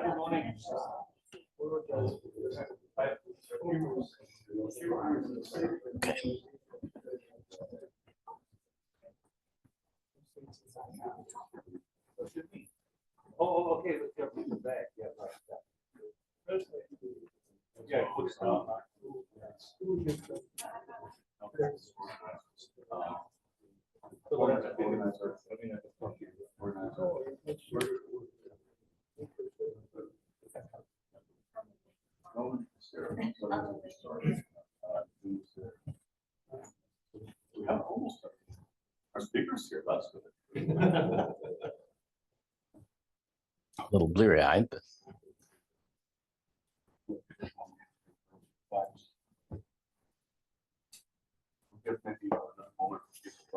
Good morning. Oh, okay. Let's go from the back. Yeah, right. Yeah, put start. We have almost our speakers here. That's good. A little bleary-eyed, but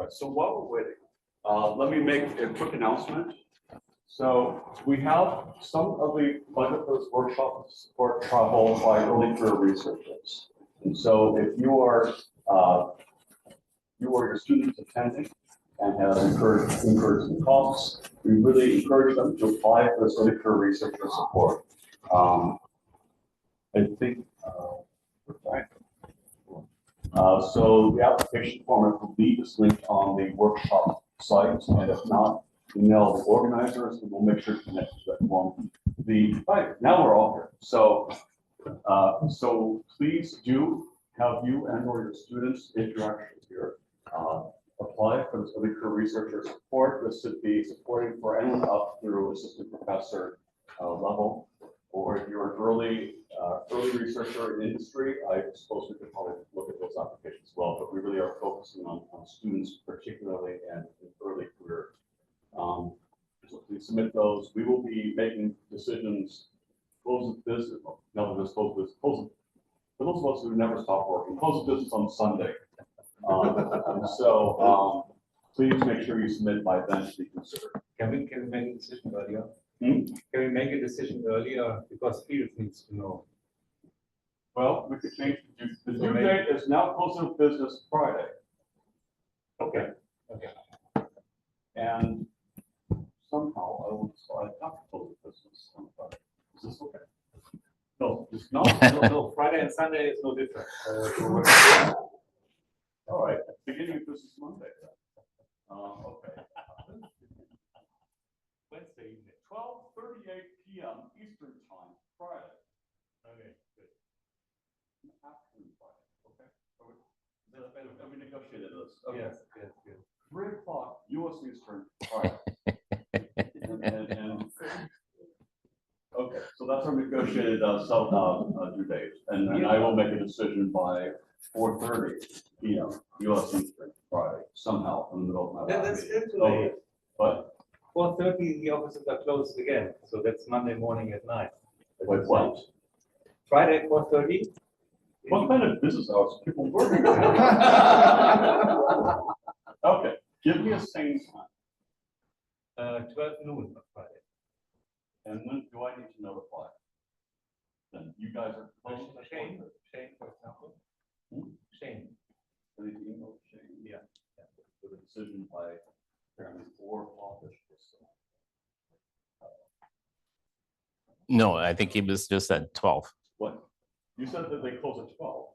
So while we're waiting, let me make a quick announcement. So we have some of the budget for this workshop to support travel by early career researchers. And so if you are your students attending and have incurred some costs, we really encourage them to apply for this early career researcher support. I think so the application format will be just linked on the workshop site, and if not, email the organizers, and we'll make sure to connect to that form. Right, now we're all here. So, so please do have you and or your students, if you're actually here, apply for this early career researcher support. This should be supporting for anyone up through assistant professor level, or if you're an early researcher in industry, I suppose we could probably look at those applications as well, but we really are focusing on students particularly and in early career. So please submit those. We will be making decisions, close of business, no, this close of business, for those of us who never stop working, close of business on Sunday. Please make sure you submit by then to be considered. Can we make a decision earlier? Can we make a decision earlier because Felix needs to know? Well, we could change the due date is now close of business Friday. Okay. Okay. And somehow I will decide not to close the business on Friday. Is this okay? No, it's not. No, Friday and Sunday is no different. All right, beginning of business Monday. Okay. Wednesday evening, 12:38 p.m. Eastern Time, Friday. Okay, good. Afternoon Friday. Okay. Have we negotiated this? Okay. Yes, yes, yes. 3 o'clock U.S. Eastern Friday. and okay, so that's our negotiated due date, and I will make a decision by 4:30 p.m. U.S. Eastern Friday, somehow in the middle of my life. That's still too Okay, late. but 4:30, the offices are closed again, so that's Monday morning at night. wait, what? Friday, 4:30. What kind of business hours are people working? Okay, give me a same time. 12 noon on Friday. And when do I need to notify? Then you guys are closed. Shane, for example. Shane. I need to email Shane. Yeah. For the decision by apparently 4 o'clock. no, I think he was just at 12. What? You said that they close at 12.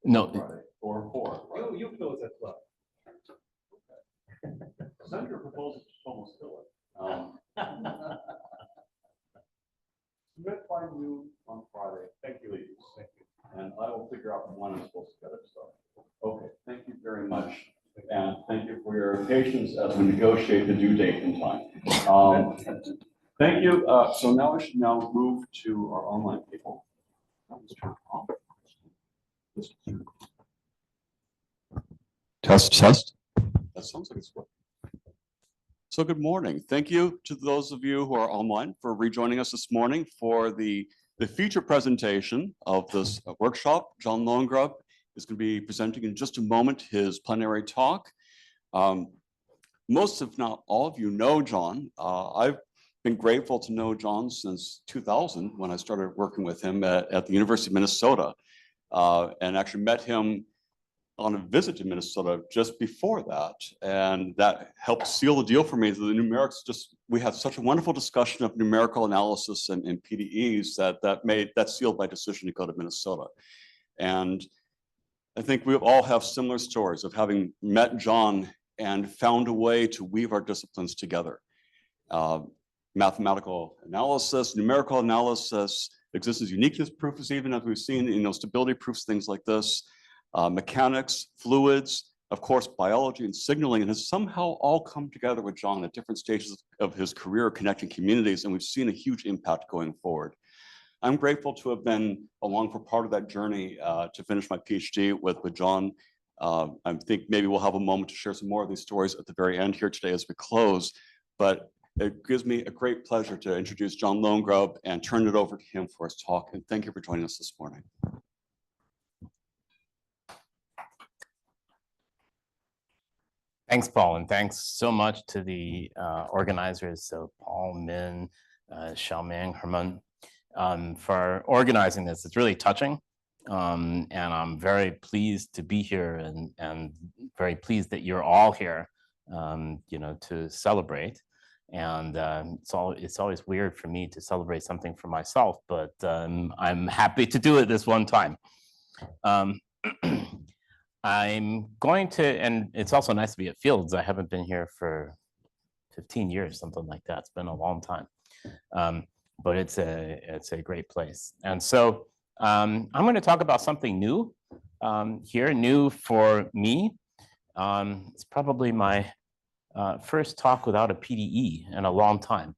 No, Friday, or 4. Right? You close at 12. Send your proposal to Thomas Philip. Submit by noon on Friday. Thank you, ladies. Thank you. And I will figure out when I'm supposed to get it started. Okay, thank you very much. And thank you for your patience as we negotiate the due date and time. Thank you. So now I should now move to our online people. Test, test. That sounds like it's working. So good morning. Thank you to those of you who are online for rejoining us this morning for the feature presentation of this workshop. John Lowengrub is going to be presenting in just a moment his plenary talk. Most, if not all of you know John. I've been grateful to know John since 2000 when I started working with him at the University of Minnesota, and actually met him on a visit to Minnesota just before that, and that helped seal the deal for me. The numerics we had such a wonderful discussion of numerical analysis and PDEs that sealed my decision to go to Minnesota. And I think we all have similar stories of having met John and found a way to weave our disciplines together. Mathematical analysis, numerical analysis, existence uniqueness proofs, even as we've seen, stability proofs, things like this, mechanics, fluids, of course, biology and signaling, and has somehow all come together with John at different stages of his career connecting communities, and we've seen a huge impact going forward. I'm grateful to have been along for part of that journey to finish my PhD with John. I think maybe we'll have a moment to share some more of these stories at the very end here today as we close, but it gives me a great pleasure to introduce John Lowengrub and turn it over to him for his talk. And thank you for joining us this morning. Thanks, Paul, and thanks so much to the organizers, so Paul, Min, Xiaoming, Herman, for organizing this. It's really touching, and I'm very pleased to be here and very pleased that you're all here, to celebrate. And it's always weird for me to celebrate something for myself, but I'm happy to do it this one time. I'm going to, and it's also nice to be at Fields. I haven't been here for 15 years, something like that. It's been a long time, but it's a great place. And so I'm going to talk about something new here, new for me. It's probably my first talk without a PDE in a long time.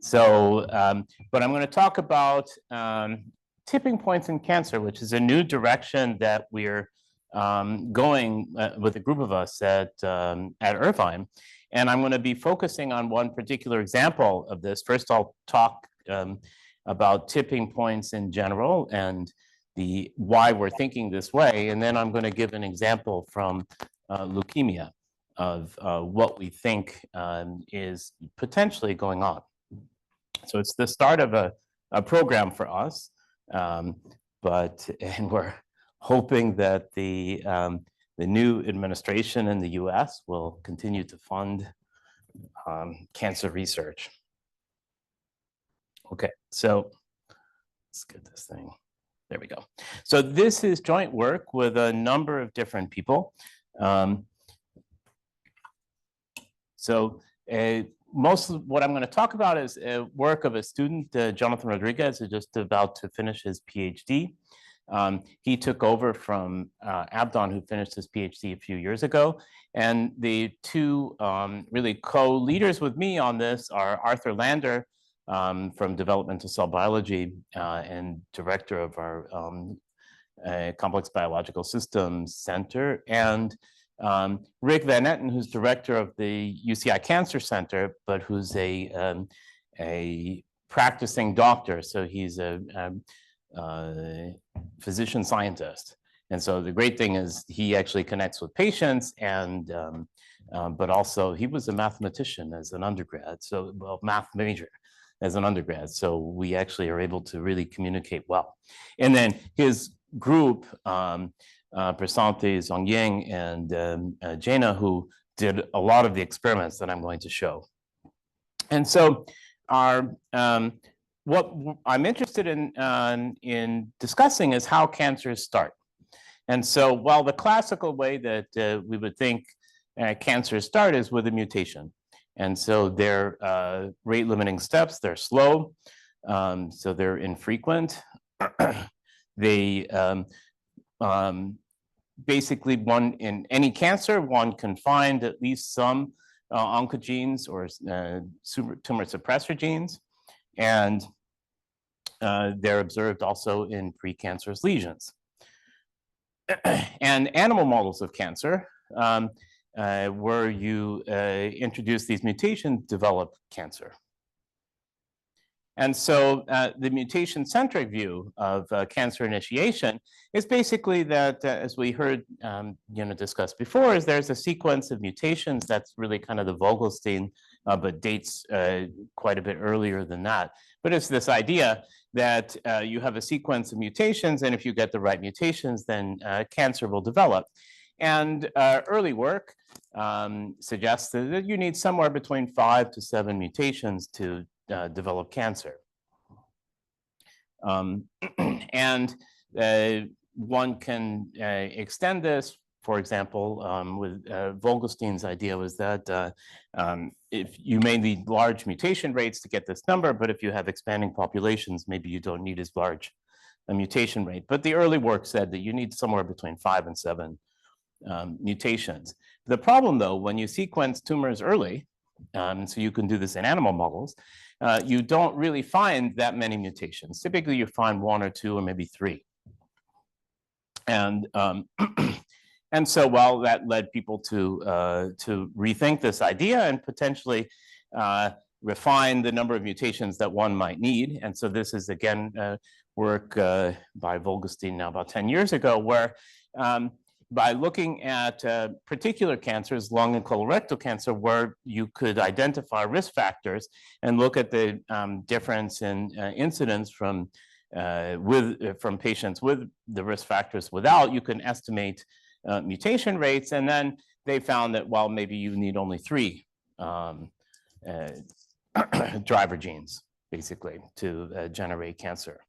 So, but I'm going to talk about tipping points in cancer, which is a new direction that we're going with a group of us at Irvine. And I'm going to be focusing on one particular example of this. First, I'll talk about tipping points in general and why we're thinking this way. And then I'm going to give an example from leukemia of what we think is potentially going on. So it's the start of a program for us, and we're hoping that the new administration in the US will continue to fund cancer research. Okay, so let's get this thing. There we go. So this is joint work with a number of different people. Most of what I'm going to talk about is work of a student, Jonathan Rodriguez, who's just about to finish his PhD. He took over from Abdon, who finished his PhD a few years ago. And the two really co-leaders with me on this are Arthur Lander from Developmental Cell Biology and director of our Complex Biological Systems Center, and Rick Van Etten, who's director of the UCI Cancer Center, but who's a practicing doctor. So he's a physician scientist. And so the great thing is he actually connects with patients, and but also he was a mathematician as an undergrad, so math major as an undergrad. So we actually are able to really communicate well. And then his group, Prasanthi, Zongying, and Jaina, who did a lot of the experiments that I'm going to show. And so what I'm interested in discussing is how cancers start. And so while the classical way that we would think cancers start is with a mutation. And so they're rate limiting steps, they're slow, so they're infrequent. They basically, in any cancer, one can find at least some oncogenes or tumor suppressor genes, and they're observed also in precancerous lesions. And animal models of cancer, where you introduce these mutations, develop cancer. And so the mutation-centric view of cancer initiation is basically that, as we heard discussed before, is there's a sequence of mutations that's really kind of the Vogelstein, but dates quite a bit earlier than that. But it's this idea that you have a sequence of mutations, and if you get the right mutations, then cancer will develop. And early work suggested that you need somewhere between 5 to 7 mutations to develop cancer. And one can extend this. For example, with Vogelstein's idea was that if you may need large mutation rates to get this number, but if you have expanding populations, maybe you don't need as large a mutation rate. But the early work said that you need somewhere between 5 and 7 mutations. The problem, though, when you sequence tumors early, so you can do this in animal models, you don't really find that many mutations. Typically, you find 1 or 2 or maybe 3. And and so, well, that led people to rethink this idea and potentially refine the number of mutations that one might need. And so this is, again, work by Vogelstein now about 10 years ago, where by looking at particular cancers, lung and colorectal cancer, where you could identify risk factors and look at the difference in incidence from patients with the risk factors without, you can estimate mutation rates. And then they found that, well, maybe you need only 3 driver genes, basically, to generate cancer.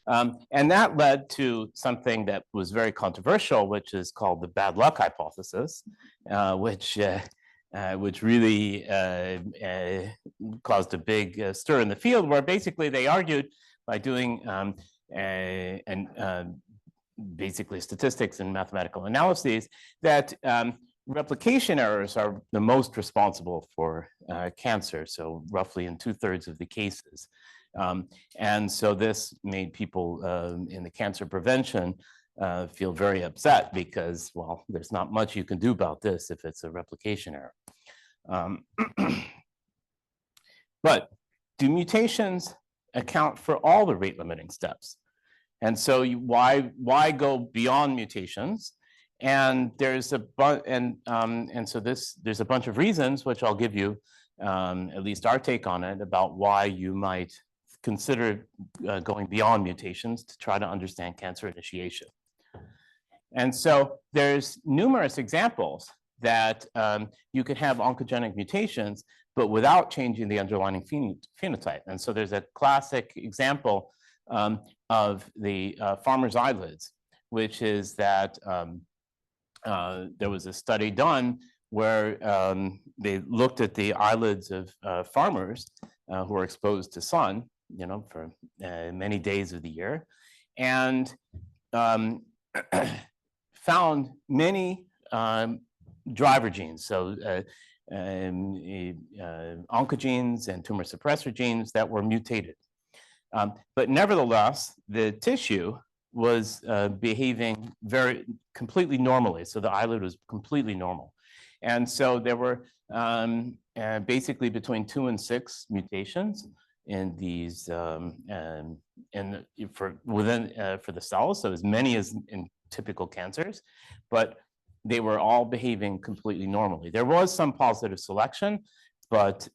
And that led to something that was very controversial, which is called the bad luck hypothesis, which really caused a big stir in the field, where basically they argued by doing basically statistics and mathematical analyses that replication errors are the most responsible for cancer, so roughly in 2/3 of the cases. And so this made people in the cancer prevention feel very upset because, well, there's not much you can do about this if it's a replication error. But do mutations account for all the rate limiting steps? And so why go beyond mutations? And there's a there's a bunch of reasons, which I'll give you at least our take on it, about why you might consider going beyond mutations to try to understand cancer initiation. And so there's numerous examples that you could have oncogenic mutations, but without changing the underlying phenotype. And so there's a classic example of the farmer's eyelids, which is that there was a study done where they looked at the eyelids of farmers who were exposed to sun, for many days of the year, and found many driver genes, so oncogenes and tumor suppressor genes that were mutated. But nevertheless, the tissue was behaving completely normally. So the eyelid was completely normal. And so there were basically between 2 and 6 mutations in these for the cells, so as many as in typical cancers, but they were all behaving completely normally. There was some positive selection, but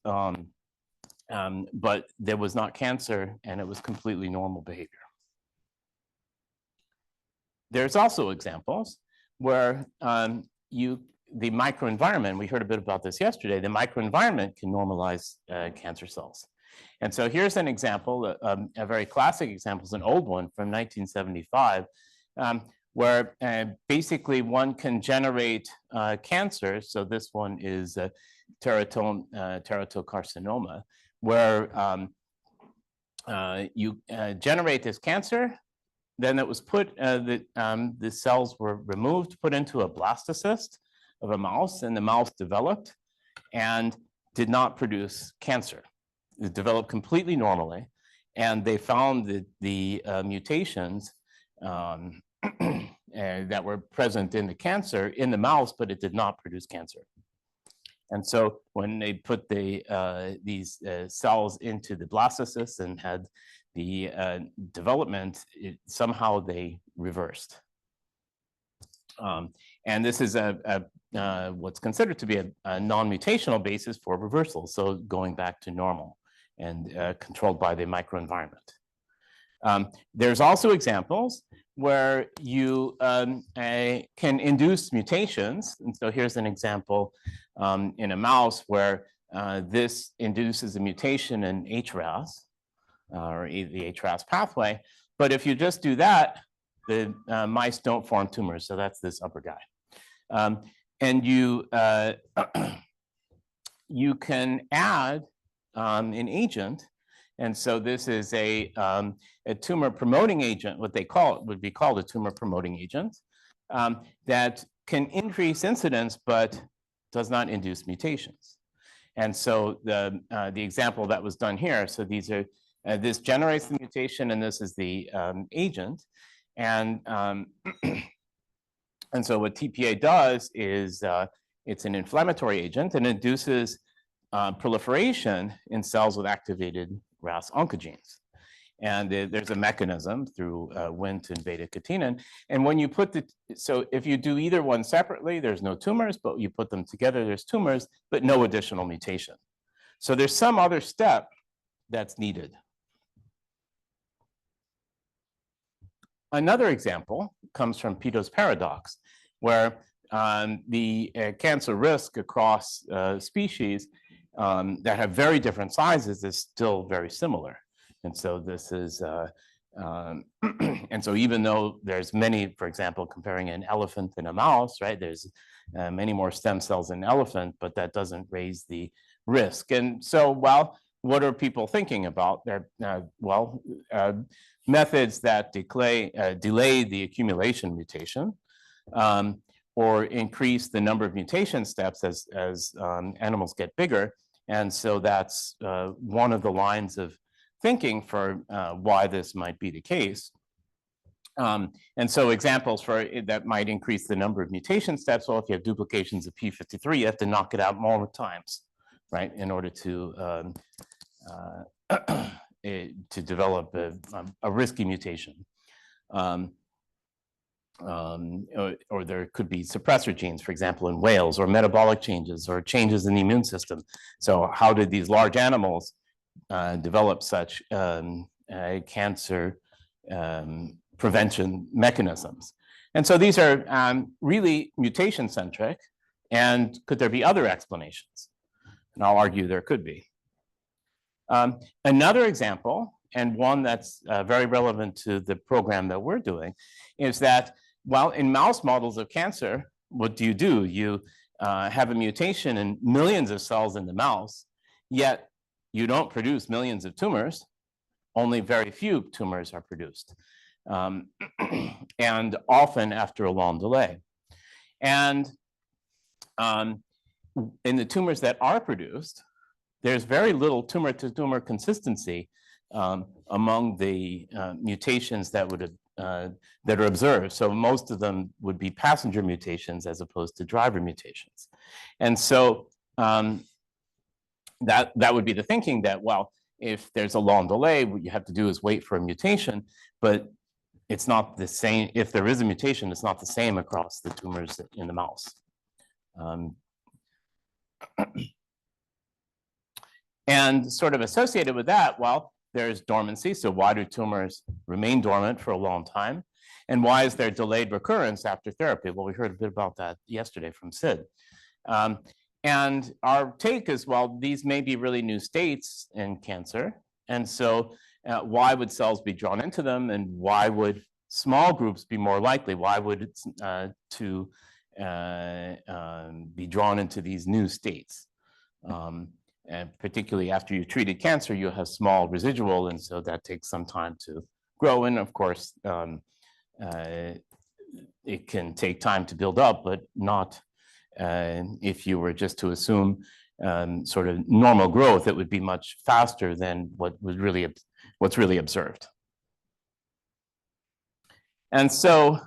there was not cancer, and it was completely normal behavior. There's also examples where the microenvironment, we heard a bit about this yesterday, the microenvironment can normalize cancer cells. And so here's an example, a very classic example, is an old one from 1975, where basically one can generate cancer. So this one is teratocarcinoma, where you generate this cancer. Then it was put, the cells were removed, put into a blastocyst of a mouse, and the mouse developed and did not produce cancer. It developed completely normally, and they found that the mutations that were present in the cancer in the mouse, but it did not produce cancer. And so when they put these cells into the blastocyst and had the development, somehow they reversed. And this is what's considered to be a non-mutational basis for reversal, so going back to normal and controlled by the microenvironment. There's also examples where you can induce mutations. And so here's an example in a mouse where this induces a mutation in HRAS, or the HRAS pathway. But if you just do that, the mice don't form tumors. So that's this upper guy. And you, you can add an agent. And so this is a tumor promoting agent, what they call it would be called a tumor promoting agent, that can increase incidence, but does not induce mutations. And so the example that was done here, so these are, this generates the mutation and this is the agent. And, and so what TPA does is it's an inflammatory agent and induces proliferation in cells with activated RAS oncogenes. And there's a mechanism through Wnt and beta-catenin. And when you put so if you do either one separately, there's no tumors, but you put them together, there's tumors, but no additional mutation. So there's some other step that's needed. Another example comes from Peto's paradox, where the cancer risk across species that have very different sizes is still very similar. And so this is, and so even though there's many, for example, comparing an elephant and a mouse, right? There's many more stem cells in an elephant, but that doesn't raise the risk. And so, well, what are people thinking about? There, methods that delay the accumulation mutation, or increase the number of mutation steps as animals get bigger. And so that's one of the lines of thinking for why this might be the case. And so examples for that might increase the number of mutation steps. Well, if you have duplications of p53, you have to knock it out more times, right, in order to develop a risky mutation. Or there could be suppressor genes, for example, in whales, or metabolic changes, or changes in the immune system. So how did these large animals develop such cancer prevention mechanisms? And so these are really mutation-centric, and could there be other explanations? And I'll argue there could be. Another example, and one that's very relevant to the program that we're doing, is that while in mouse models of cancer, what do? You have a mutation in millions of cells in the mouse, yet you don't produce millions of tumors. Only very few tumors are produced, and often after a long delay. And in the tumors that are produced, there's very little tumor-to-tumor consistency among the mutations that are observed. So most of them would be passenger mutations as opposed to driver mutations. And so that would be the thinking that, well, if there's a long delay, what you have to do is wait for a mutation, but it's not the same. If there is a mutation, it's not the same across the tumors in the mouse. And sort of associated with that, well, there's dormancy. So why do tumors remain dormant for a long time? And why is there delayed recurrence after therapy? Well, we heard a bit about that yesterday from Sid. And our take is, well, these may be really new states in cancer. And so why would cells be drawn into them? And why would small groups be more likely? Why would it be drawn into these new states? And particularly after you treated cancer, you have small residual, and so that takes some time to grow. And of course, it can take time to build up, but not if you were just to assume sort of normal growth, it would be much faster than what's really observed. And so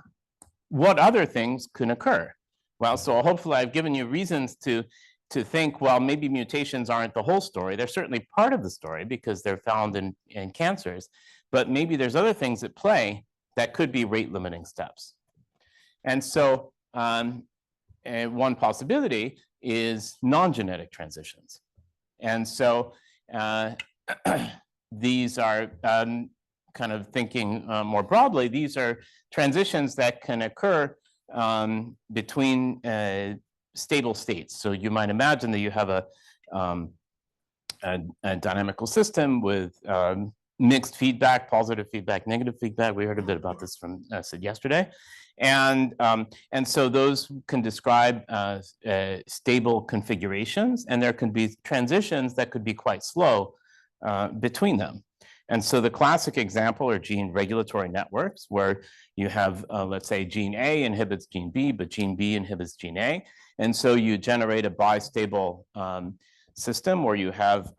what other things can occur? Well, so hopefully I've given you reasons to think, well, maybe mutations aren't the whole story. They're certainly part of the story because they're found in cancers, but maybe there's other things at play that could be rate limiting steps. And so one possibility is non-genetic transitions. And so these are kind of thinking more broadly, these are transitions that can occur between stable states. So you might imagine that you have a dynamical system with mixed feedback, positive feedback, negative feedback. We heard a bit about this from Sid yesterday. And so those can describe stable configurations, and there can be transitions that could be quite slow between them. And so the classic example are gene regulatory networks, where you have, let's say, gene A inhibits gene B, but gene B inhibits gene A. And so you generate a bistable system where you have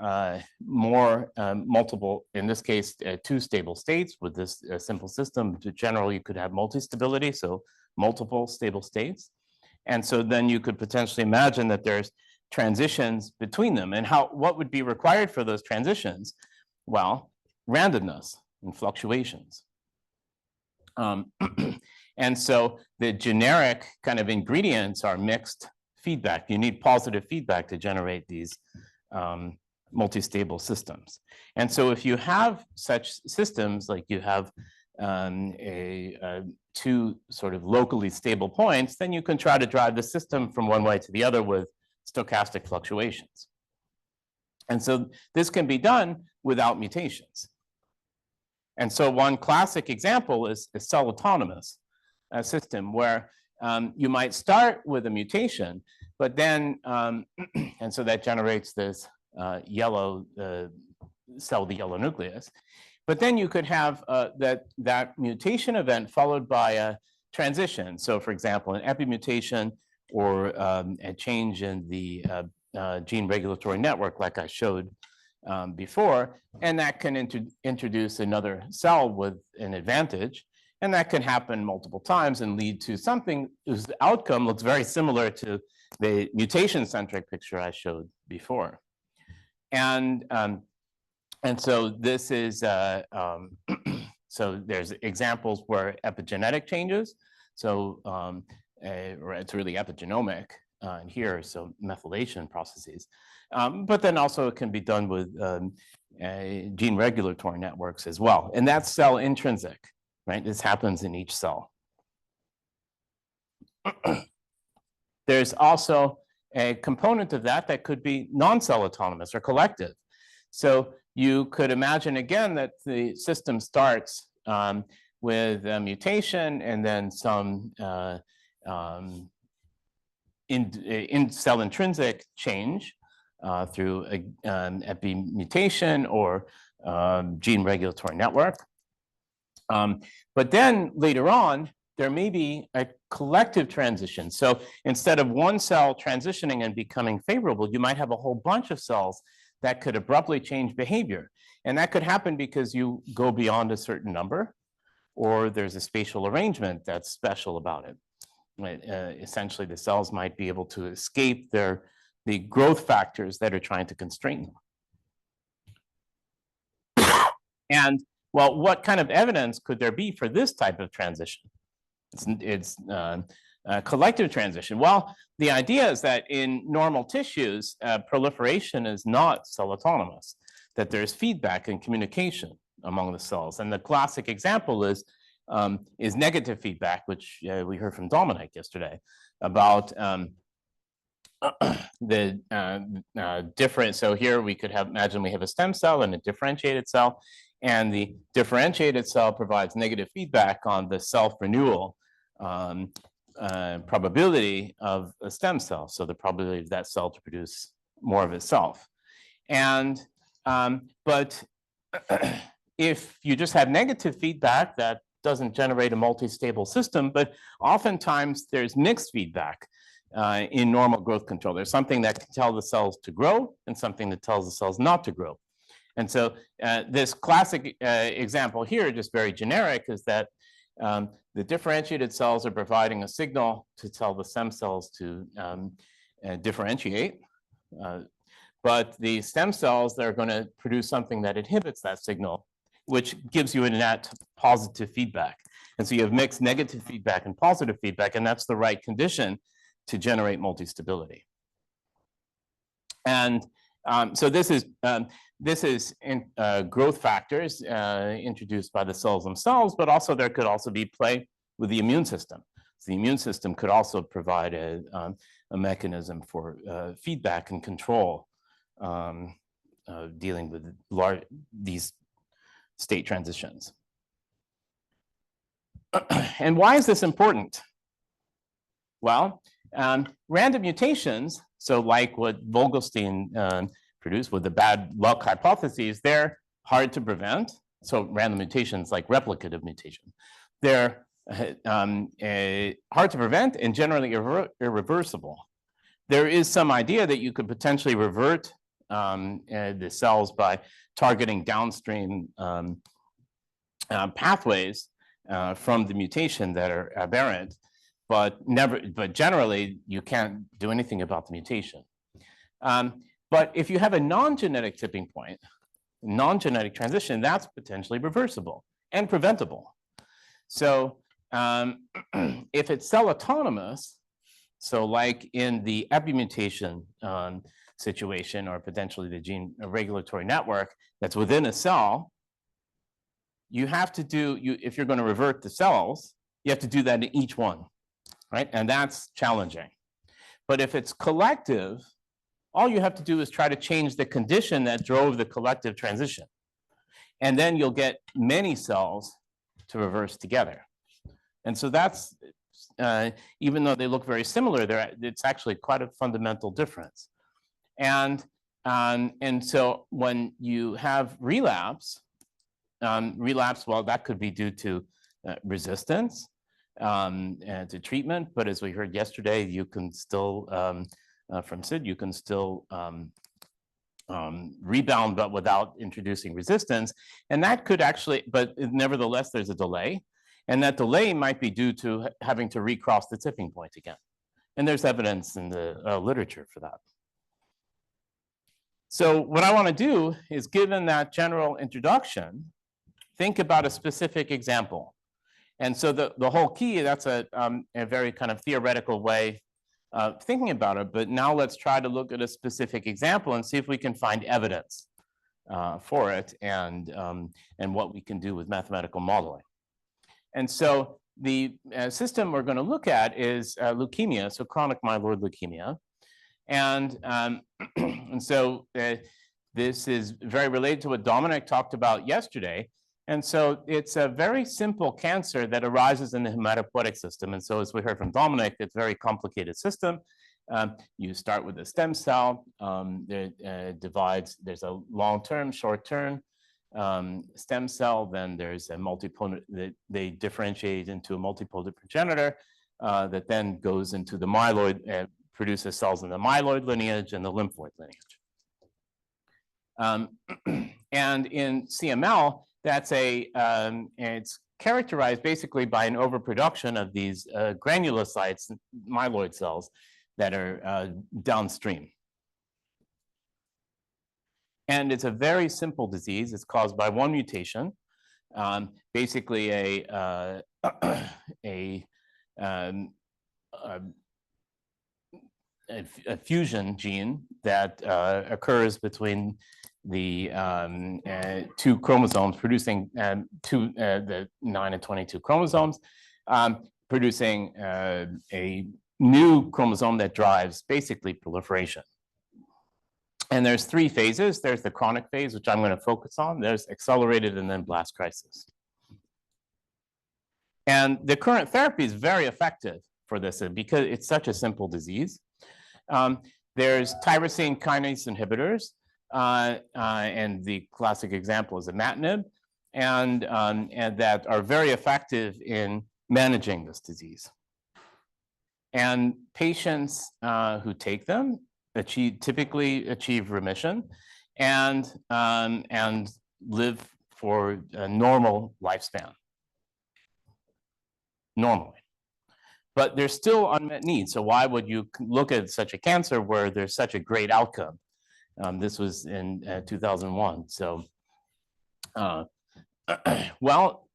multiple, in this case, 2 stable states. With this simple system, generally you could have multi-stability, so multiple stable states. And so then you could potentially imagine that there's transitions between them. And what would be required for those transitions? Well, randomness and fluctuations. And so the generic kind of ingredients are mixed feedback. You need positive feedback to generate these multi-stable systems. And so if you have such systems, like you have 2 sort of locally stable points, then you can try to drive the system from one way to the other with stochastic fluctuations. And so this can be done without mutations. And so one classic example is a cell autonomous system, where you might start with a mutation, but then, and so that generates this yellow cell, the yellow nucleus. But then you could have that mutation event followed by a transition. So for example, an epimutation or a change in the gene regulatory network, like I showed before, and that can introduce another cell with an advantage. And that can happen multiple times and lead to something whose outcome looks very similar to the mutation-centric picture I showed before. And so this is, so there's examples where epigenetic changes. So it's really epigenomic here, so methylation processes. But then also it can be done with gene regulatory networks as well. And that's cell intrinsic, right? This happens in each cell. There's also a component of that could be non-cell autonomous or collective. So you could imagine again that the system starts with a mutation and then some in cell intrinsic change through an epimutation or gene regulatory network. But then later on, there may be a collective transition. So instead of one cell transitioning and becoming favorable, you might have a whole bunch of cells that could abruptly change behavior. And that could happen because you go beyond a certain number, or there's a spatial arrangement that's special about it. Essentially, the cells might be able to escape the growth factors that are trying to constrain them. And well, what kind of evidence could there be for this type of transition? It's collective transition. Well, the idea is that in normal tissues, proliferation is not cell autonomous, that there's feedback and communication among the cells. And the classic example is negative feedback, which we heard from Dominic yesterday about the different. So here we could imagine we have a stem cell and a differentiated cell, and the differentiated cell provides negative feedback on the self-renewal probability of a stem cell. So the probability of that cell to produce more of itself. And but if you just have negative feedback, that doesn't generate a multi-stable system, but oftentimes there's mixed feedback in normal growth control. There's something that can tell the cells to grow and something that tells the cells not to grow. And so this classic example here, just very generic, is that the differentiated cells are providing a signal to tell the stem cells to differentiate. But the stem cells, they're going to produce something that inhibits that signal, which gives you a net positive feedback. And so you have mixed negative feedback and positive feedback, and that's the right condition to generate multi-stability. And So this is growth factors introduced by the cells themselves, but also there could also be play with the immune system. So the immune system could also provide a mechanism for feedback and control, dealing with these state transitions. And why is this important? Well, random mutations, so like what Vogelstein produced with the bad luck hypotheses, they're hard to prevent. So random mutations like replicative mutation, they're hard to prevent and generally irreversible. There is some idea that you could potentially revert the cells by targeting downstream pathways from the mutation that are aberrant, but generally you can't do anything about the mutation. But if you have a non-genetic tipping point, non-genetic transition, that's potentially reversible and preventable. So if it's cell autonomous, so like in the epimutation situation, or potentially the gene regulatory network that's within a cell, you have to do, if you're going to revert the cells, you have to do that in each one, right? And that's challenging. But if it's collective, all you have to do is try to change the condition that drove the collective transition. And then you'll get many cells to reverse together. And so that's, even though they look very similar, it's actually quite a fundamental difference. And so when you have relapse, well, that could be due to resistance to treatment. But as we heard yesterday, you can still, from Sid, you can still rebound, but without introducing resistance. And that could actually, but nevertheless, there's a delay. And that delay might be due to having to recross the tipping point again. And there's evidence in the literature for that. So what I want to do is, given that general introduction, think about a specific example. And so the whole key, that's a very kind of theoretical way of thinking about it. But now let's try to look at a specific example and see if we can find evidence for it, and what we can do with mathematical modeling. And so the system we're going to look at is leukemia, so chronic myeloid leukemia. And, and so this is very related to what Dominic talked about yesterday. And so it's a very simple cancer that arises in the hematopoietic system. And so as we heard from Dominic, it's a very complicated system. You start with a stem cell, it divides, there's a long-term, short-term stem cell, then there's a multipolar, they differentiate into a multipolar progenitor that then goes into the myeloid, produces cells in the myeloid lineage and the lymphoid lineage. And in CML, that's it's characterized basically by an overproduction of these granulocytes, myeloid cells, that are downstream. And it's a very simple disease. It's caused by one mutation, basically a fusion gene that occurs between the two chromosomes, producing the 9 and 22 chromosomes, producing a new chromosome that drives basically proliferation. And there's three phases. There's the chronic phase, which I'm going to focus on. There's accelerated, and then blast crisis. And the current therapy is very effective for this because it's such a simple disease. There's tyrosine kinase inhibitors, and the classic example is imatinib, and that are very effective in managing this disease. And patients who take them typically achieve remission and live for a normal lifespan, normally. But there's still unmet needs. So why would you look at such a cancer where there's such a great outcome? This was in 2001. So, well,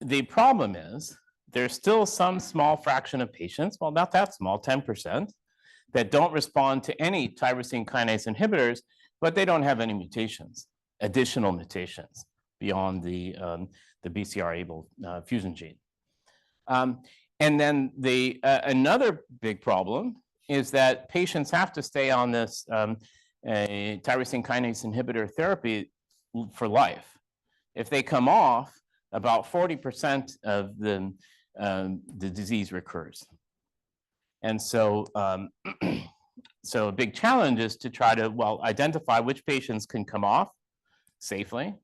the problem is there's still some small fraction of patients, well, not that small, 10%, that don't respond to any tyrosine kinase inhibitors but they don't have any mutations, additional mutations beyond the BCR-ABL fusion gene. And then another big problem is that patients have to stay on this a tyrosine kinase inhibitor therapy for life. If they come off, about 40% of the disease recurs. And so, so a big challenge is to try to, well, identify which patients can come off safely.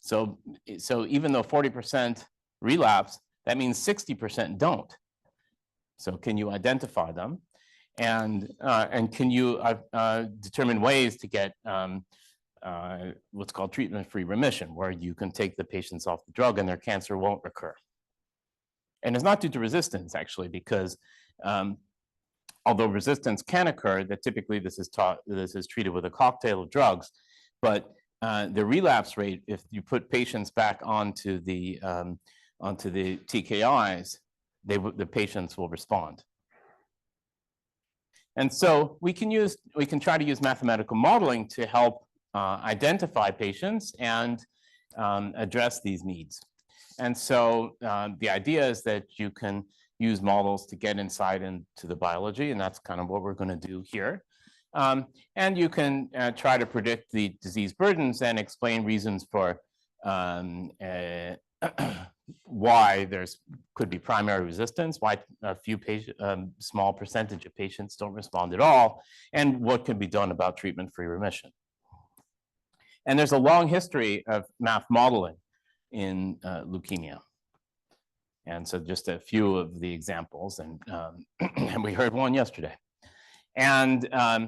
So even though 40% relapse, that means 60% don't. So can you identify them? And can you determine ways to get what's called treatment-free remission, where you can take the patients off the drug and their cancer won't recur? And it's not due to resistance, actually, because although resistance can occur, that typically this is treated with a cocktail of drugs, but the relapse rate, if you put patients back onto the TKIs, the patients will respond. And so we can try to use mathematical modeling to help identify patients and address these needs. And so the idea is that you can use models to get insight into the biology, and that's kind of what we're going to do here. And you can try to predict the disease burdens and explain reasons for why could be primary resistance, why a few small percentage of patients don't respond at all, and what can be done about treatment-free remission. And there's a long history of math modeling in leukemia. And so just a few of the examples, and we heard one yesterday. But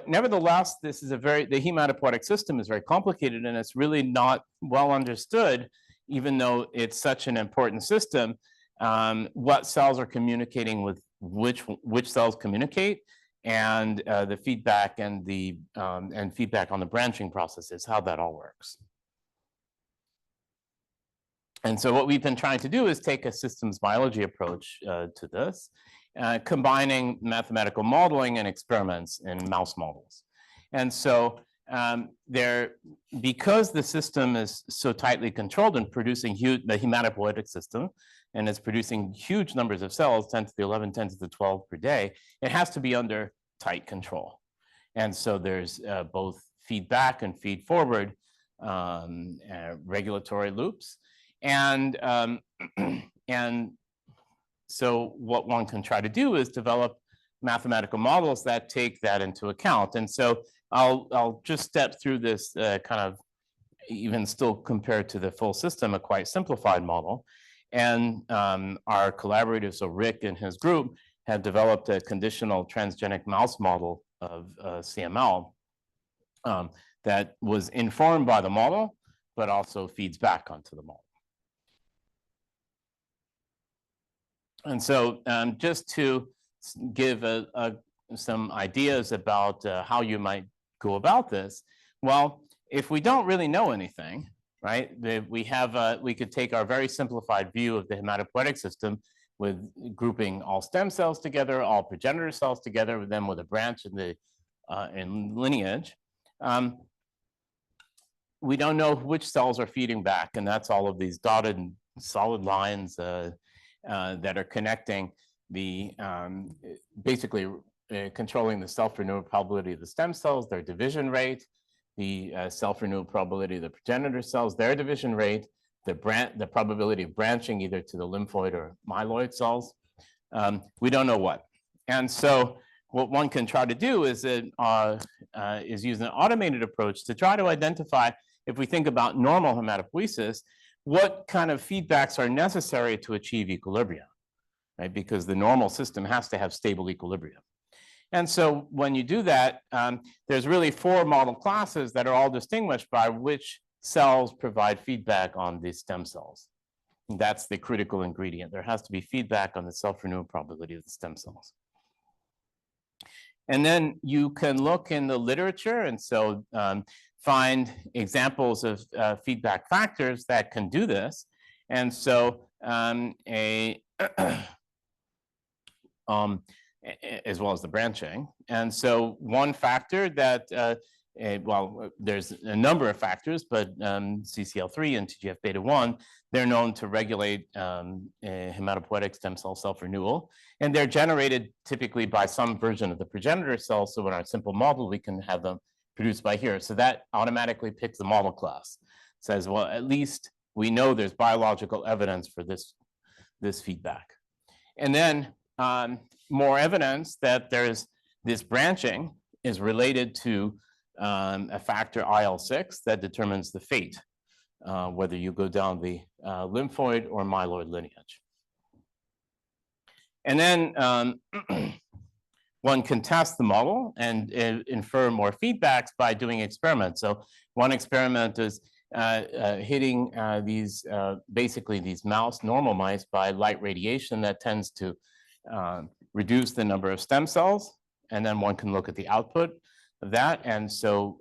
nevertheless, this is the hematopoietic system is very complicated, and it's really not well understood, even though it's such an important system, what cells are communicating with which cells communicate, and the feedback and feedback on the branching processes, how that all works. And so what we've been trying to do is take a systems biology approach to this, combining mathematical modeling and experiments in mouse models. And so because the system is so tightly controlled and producing the hematopoietic system, and it's producing huge numbers of cells, 10 to the 11, 10 to the 12 per day, it has to be under tight control. And so there's both feedback and feed forward regulatory loops. And so what one can try to do is develop mathematical models that take that into account. And so I'll just step through this kind of, even still compared to the full system, a quite simplified model. And our collaborators, so Rick and his group, have developed a conditional transgenic mouse model of CML that was informed by the model, but also feeds back onto the model. And so just to give some ideas about how you might go about this, well, if we don't really know anything, right, we could take our very simplified view of the hematopoietic system with grouping all stem cells together, all progenitor cells together, with them with a branch in the lineage. We don't know which cells are feeding back, and that's all of these dotted and solid lines that are connecting the basically controlling the self-renewal probability of the stem cells, their division rate, the self-renewal probability of the progenitor cells, their division rate, the probability of branching either to the lymphoid or myeloid cells. We don't know what. And so what one can try to do is use an automated approach to try to identify, if we think about normal hematopoiesis, what kind of feedbacks are necessary to achieve equilibrium, right? Because the normal system has to have stable equilibrium. And so when you do that, there's really 4 model classes that are all distinguished by which cells provide feedback on the stem cells. And that's the critical ingredient. There has to be feedback on the self-renewal probability of the stem cells. And then you can look in the literature, and so find examples of feedback factors that can do this. And so as well as the branching. And so one factor that well, there's a number of factors, but CCL3 and TGF-beta1, they're known to regulate hematopoietic stem cell renewal, and they're generated typically by some version of the progenitor cell. So in our simple model, we can have them produced by here. So that automatically picks the model class. Says, well, at least we know there's biological evidence for this feedback. And then more evidence that there's this branching is related to a factor IL-6 that determines the fate, whether you go down the lymphoid or myeloid lineage. And then one can test the model and infer more feedbacks by doing experiments. So one experiment is hitting basically these normal mice by light radiation that tends to reduce the number of stem cells. And then one can look at the output of that. And so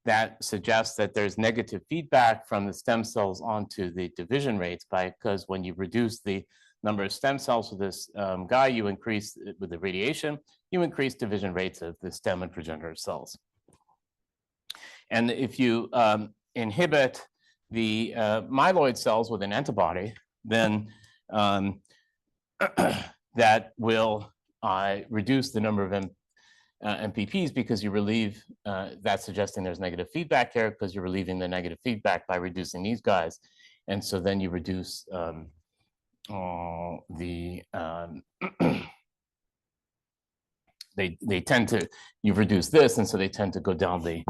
that suggests that there's negative feedback from the stem cells onto the division rates because when you reduce the number of stem cells with this guy, you increase with the radiation, you increase division rates of the stem and progenitor cells. And if you inhibit the myeloid cells with an antibody, then that will reduce the number of MPPs because you relieve, that's suggesting there's negative feedback here because you're relieving the negative feedback by reducing these guys. And so then you reduce they tend to, you reduce this, and so they tend to go down the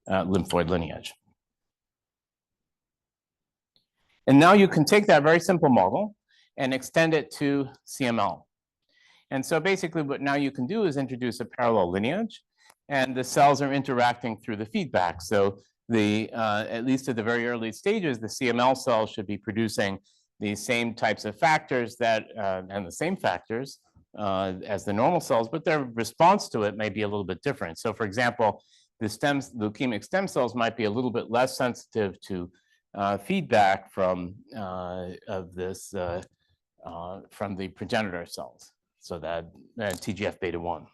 lymphoid lineage. And now you can take that very simple model and extend it to CML. And so basically what now you can do is introduce a parallel lineage, and the cells are interacting through the feedback. So at least at the very early stages, the CML cells should be producing the same types of factors and the same factors as the normal cells, but their response to it may be a little bit different. So for example, the leukemic stem cells might be a little bit less sensitive to feedback from from the progenitor cells. So that TGF-beta1.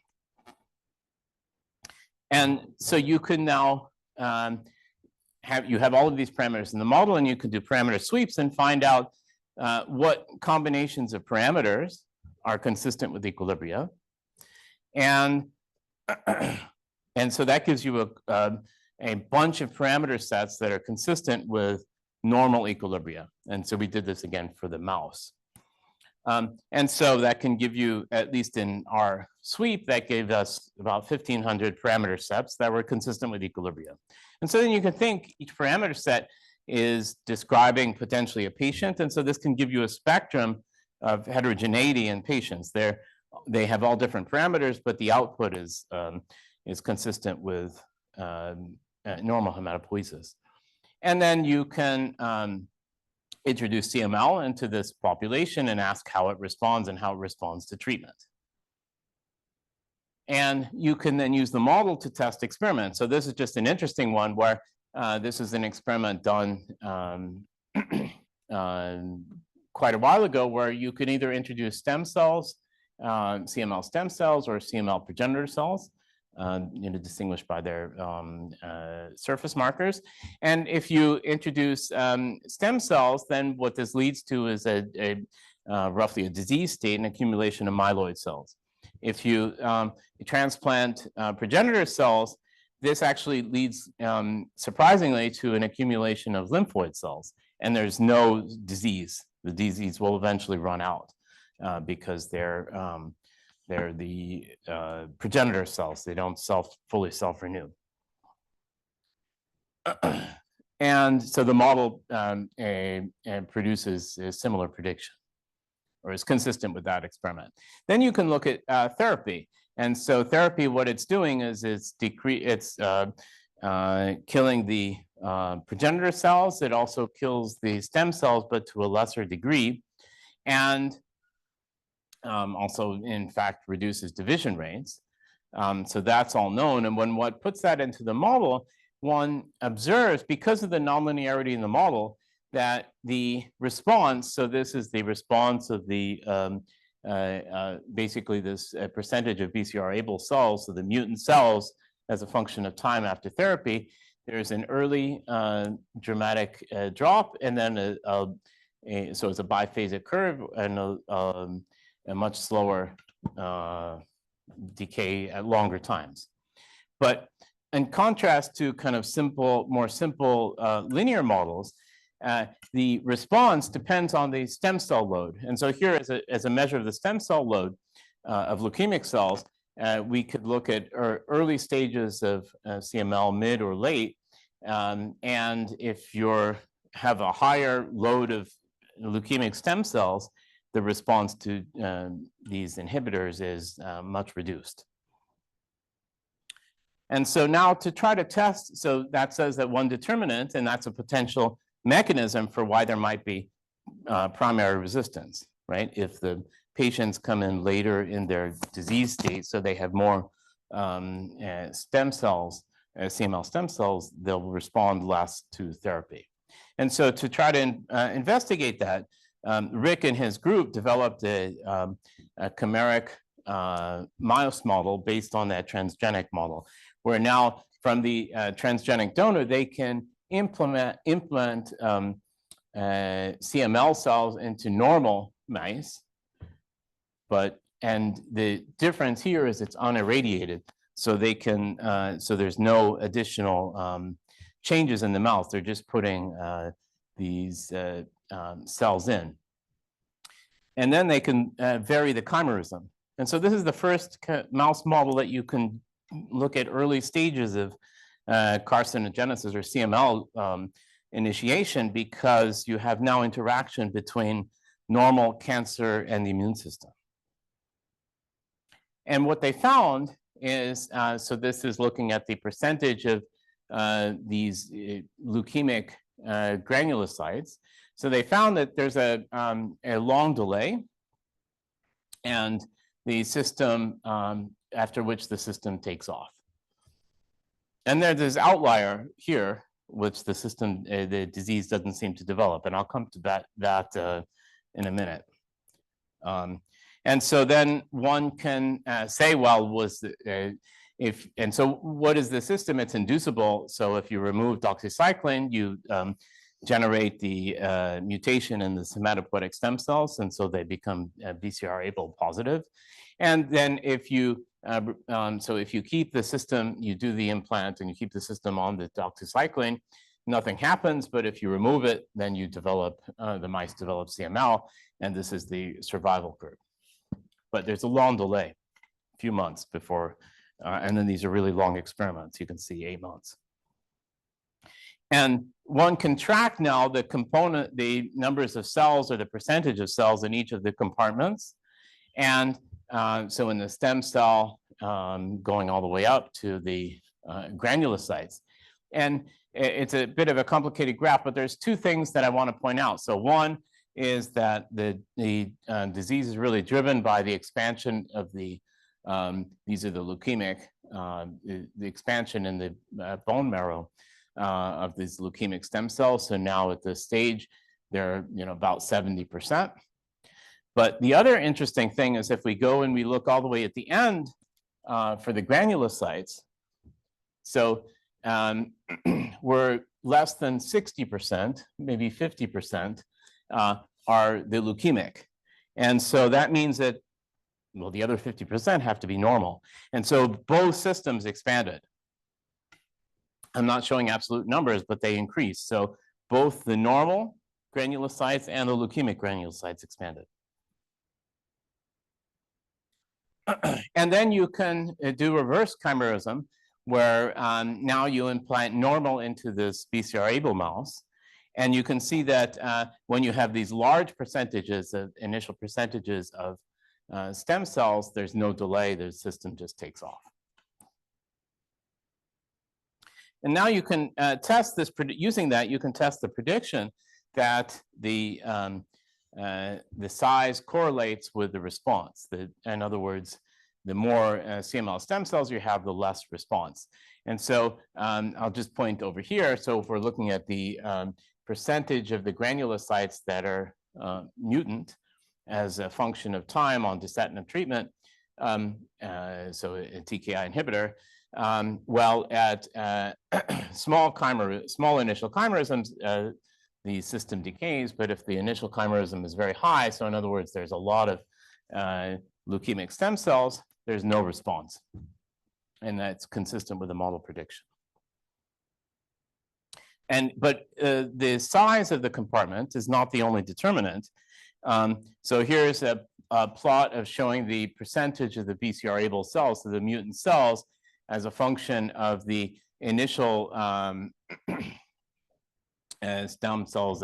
And so you can now have all of these parameters in the model, and you can do parameter sweeps and find out what combinations of parameters are consistent with equilibria. And so that gives you a bunch of parameter sets that are consistent with normal equilibria. And so we did this again for the mouse. And so that can give you, at least in our sweep, that gave us about 1,500 parameter sets that were consistent with equilibria. And so then you can think each parameter set is describing potentially a patient. And so this can give you a spectrum of heterogeneity in patients. They have all different parameters, but the output is consistent with normal hematopoiesis. And then you can introduce CML into this population and ask how it responds and how it responds to treatment. And you can then use the model to test experiments. So this is just an interesting one where this is an experiment done quite a while ago where you could either introduce stem cells, CML stem cells, or CML progenitor cells, distinguished by their surface markers. And if you introduce stem cells, then what this leads to is roughly a disease state, an accumulation of myeloid cells. If you transplant progenitor cells, this actually leads, surprisingly, to an accumulation of lymphoid cells, and there's no disease. The disease will eventually run out because they're the progenitor cells. They don't fully self-renew. And so the model produces a similar prediction, or is consistent with that experiment. Then you can look at therapy. And so therapy, what it's doing is it's killing the progenitor cells. It also kills the stem cells, but to a lesser degree. And also, in fact, reduces division rates. So that's all known. And when one puts that into the model, one observes, because of the nonlinearity in the model, that the response, so this is the response of the, basically this percentage of BCR-able cells, so the mutant cells as a function of time after therapy, there's an early dramatic drop, and then so it's a biphasic curve and a much slower decay at longer times. But in contrast to kind of more simple linear models, the response depends on the stem cell load. And so here, as a measure of the stem cell load of leukemic cells, we could look at early stages of CML, mid or late. And if you have a higher load of leukemic stem cells, the response to these inhibitors is much reduced. And so now to try to test, so that says that one determinant, and that's a potential mechanism for why there might be primary resistance, right? If the patients come in later in their disease state, so they have more stem cells, CML stem cells, they'll respond less to therapy. And so to try to investigate that, Rick and his group developed a chimeric mouse model based on that transgenic model, where now from the transgenic donor, they can implant CML cells into normal mice. And the difference here is it's unirradiated, so they can so there's no additional changes in the mouse. They're just putting these cells in, and then they can vary the chimerism. And so this is the first mouse model that you can look at early stages of carcinogenesis or CML initiation, because you have now interaction between normal cancer and the immune system. And what they found is, so this is looking at the percentage of these leukemic granulocytes. So they found that there's a long delay, and the system, after which the system takes off. And there's this outlier here, which the system, the disease doesn't seem to develop. And I'll come to that in a minute. And so then one can say, well, and so what is the system? It's inducible. So if you remove doxycycline, you generate the mutation in the hematopoietic stem cells, and so they become BCR-ABL positive. And then if you, so if you keep the system, you do the implant and you keep the system on the doxycycline, nothing happens. But if you remove it, then you develop, the mice develop CML, and this is the survival curve. But there's a long delay, a few months before, and then these are really long experiments. You can see 8 months. And one can track now the numbers of cells or the percentage of cells in each of the compartments. And so in the stem cell, going all the way up to the granulocytes. And it's a bit of a complicated graph, but there's two things that I want to point out. So one is that the disease is really driven by the expansion of these are the leukemic, the expansion in the bone marrow of these leukemic stem cells. So now at this stage, they're about 70%. But the other interesting thing is if we go and we look all the way at the end for the granulocytes, so we're less than 60%, maybe 50%, are the leukemic. And so that means that, well, the other 50% have to be normal. And so both systems expanded. I'm not showing absolute numbers, but they increased. So both the normal granulocytes and the leukemic granulocytes expanded. And then you can do reverse chimerism, where now you implant normal into this BCR-ABL mouse. And you can see that when you have these large percentages of initial percentages of stem cells, there's no delay, the system just takes off. And now you can test this, using that, you can test the prediction that the size correlates with the response. In other words, the more CML stem cells you have, the less response. And so I'll just point over here. So if we're looking at the percentage of the granulocytes that are mutant as a function of time on dasatinib treatment, so a TKI inhibitor, Well, at small initial chimerisms, the system decays, but if the initial chimerism is very high, so in other words, there's a lot of leukemic stem cells, there's no response. And that's consistent with the model prediction. But the size of the compartment is not the only determinant. So here's a plot of showing the percentage of the BCR-able cells, so the mutant cells, as a function of the initial stem cells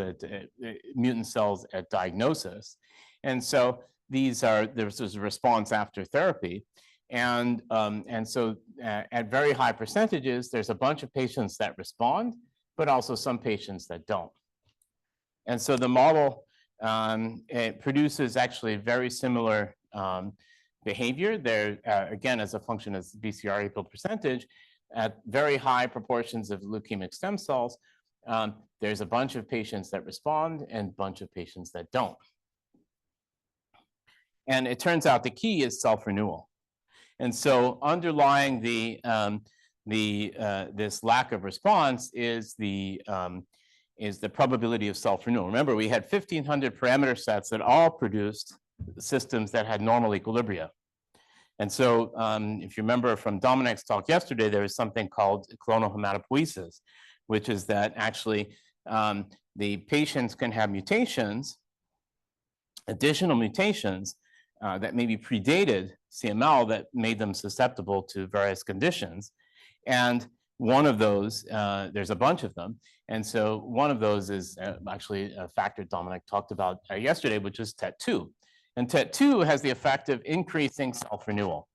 mutant cells at diagnosis. And so there's a response after therapy. And so at very high percentages, there's a bunch of patients that respond, but also some patients that don't. And so the model it produces actually very similar behavior there, again, as a function of BCR-APRIL percentage, at very high proportions of leukemic stem cells, there's a bunch of patients that respond and a bunch of patients that don't. And it turns out the key is self-renewal. And so underlying this lack of response is the probability of self-renewal. Remember, we had 1,500 parameter sets that all produced systems that had normal equilibria. And so if you remember from Dominic's talk yesterday, there was something called clonal hematopoiesis, which is that actually the patients can have mutations, additional mutations that maybe predated CML that made them susceptible to various conditions. And one of those, there's a bunch of them. And so one of those is actually a factor Dominic talked about yesterday, which is TET2. And TET2 has the effect of increasing self-renewal,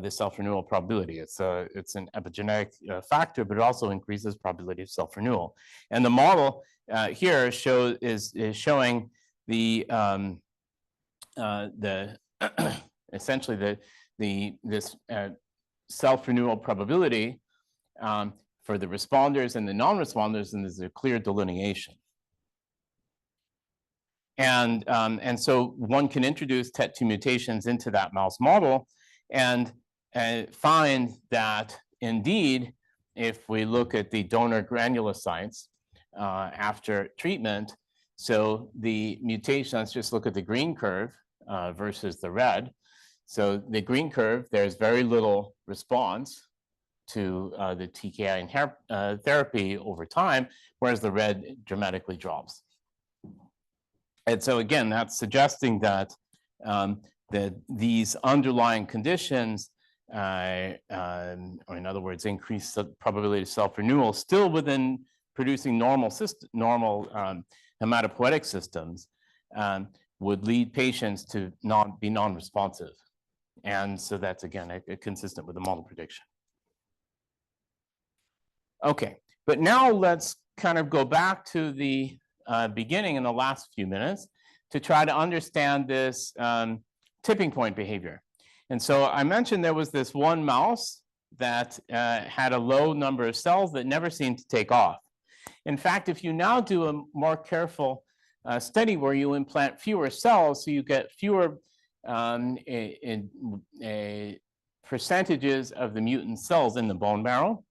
the self-renewal probability. It's an epigenetic factor, but it also increases probability of self-renewal. And the model here is showing the essentially this self-renewal probability for the responders and the non-responders, and there's a clear delineation. And so one can introduce TET2 mutations into that mouse model and find that indeed, if we look at the donor granulocytes after treatment, so the mutation, let's just look at the green curve versus the red. So the green curve, there's very little response to the TKI therapy over time, whereas the red dramatically drops. And so again, that's suggesting that that these underlying conditions, or in other words, increase the probability of self-renewal, still within producing normal hematopoietic systems, would lead patients to be non-responsive. And so that's, again, consistent with the model prediction. Okay, but now let's kind of go back to the beginning in the last few minutes to try to understand this tipping point behavior. And so I mentioned there was this one mouse that had a low number of cells that never seemed to take off. In fact, if you now do a more careful study where you implant fewer cells, so you get fewer percentages of the mutant cells in the bone marrow,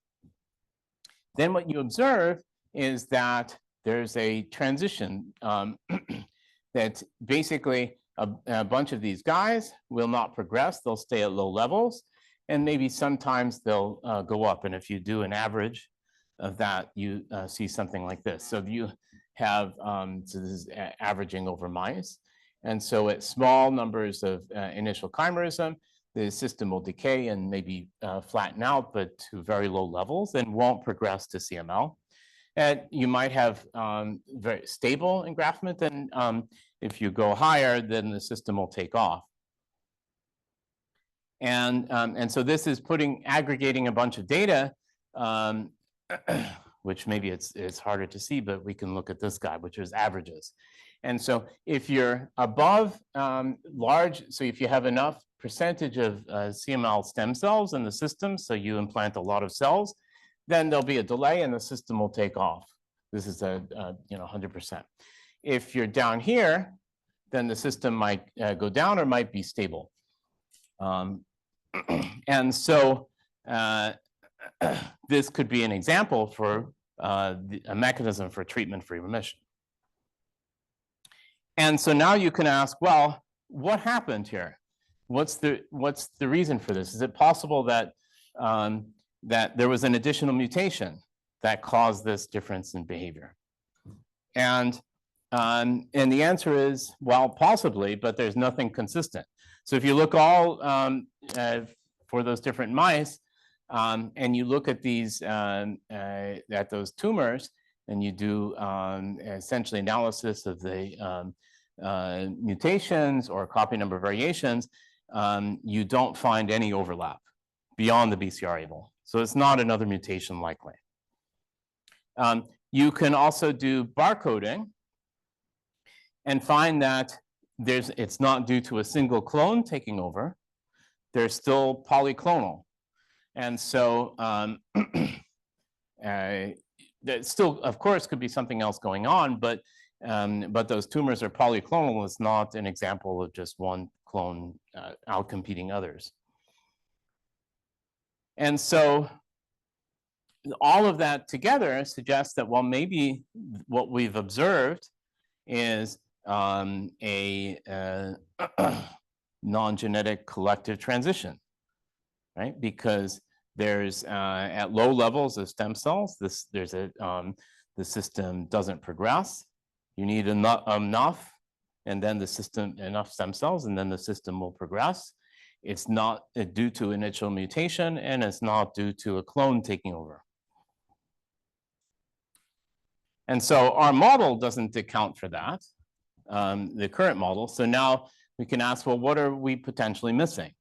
then what you observe is that there's a transition that basically a bunch of these guys will not progress. They'll stay at low levels, and maybe sometimes they'll go up. And if you do an average of that, you see something like this. So you have, so this is averaging over mice. And so at small numbers of initial chimerism, the system will decay and maybe flatten out, but to very low levels, and won't progress to CML. And you might have very stable engraftment, and if you go higher, then the system will take off. And so this is aggregating a bunch of data, which maybe it's harder to see, but we can look at this guy, which is averages. And so if you're above so if you have enough percentage of CML stem cells in the system, so you implant a lot of cells, then there'll be a delay and the system will take off. This is 100%. If you're down here, then the system might go down or might be stable. And so this could be an example for a mechanism for treatment-free remission. And so now you can ask, well, what happened here? What's the reason for this? Is it possible that that there was an additional mutation that caused this difference in behavior? And the answer is, well, possibly, but there's nothing consistent. So if you look all for those different mice, and you look at these at those tumors, and you do essentially analysis of the mutations or copy number variations, you don't find any overlap beyond the BCR-ABL. So it's not another mutation likely. You can also do barcoding and find that it's not due to a single clone taking over. They're still polyclonal. And so that still, of course, could be something else going on, but those tumors are polyclonal. It's not an example of just one clone outcompeting others. And so all of that together suggests that, well, maybe what we've observed is a non-genetic collective transition, right? Because there's at low levels of stem cells, the system doesn't progress. You need enough, and then enough stem cells, and then the system will progress. It's not due to initial mutation, and it's not due to a clone taking over. And so our model doesn't account for that, the current model. So now we can ask, well, what are we potentially missing?